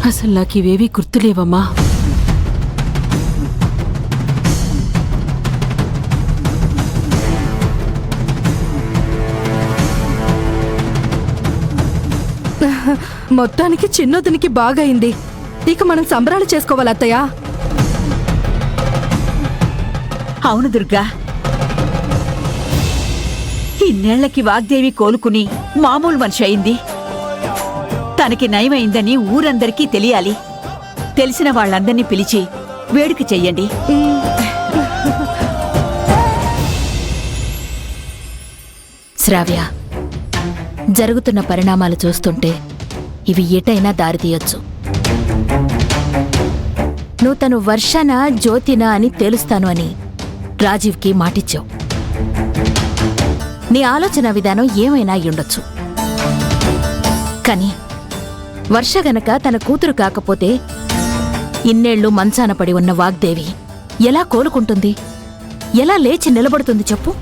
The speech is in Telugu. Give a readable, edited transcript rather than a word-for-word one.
అసలు నాకివేవీ గుర్తులేవమ్మా. మొత్తానికి చిన్నోదునికి బాగయింది. ఇక మనం సంబరాలు చేసుకోవాలి అత్తయ్య. అవును దుర్గా, ఇన్నేళ్లకి వాగ్దేవి కోలుకుని మామూలు మనిషి అయింది. తనకి నయమైందని ఊరందరికీ తెలియాలి. తెలిసిన వాళ్ళందర్నీ పిలిచి వేడుక చెయ్యండి. శ్రావ్య, జరుగుతున్న పరిణామాలు చూస్తుంటే ఇవి ఎటైనా దారితీయొచ్చు. నువ్వు తను వర్షనా జ్యోతినా అని తేలుస్తాను అని రాజీవ్కి మాటిచ్చావు. నీ ఆలోచన విధానం ఏమైనా అయ్యుండొచ్చు. కానీ వర్ష గనక తన కూతురు కాకపోతే ఇన్నేళ్లు మంచాన పడి ఉన్న వాగ్దేవి ఎలా కోలుకుంటుంది, ఎలా లేచి నిలబడుతుంది చెప్పు?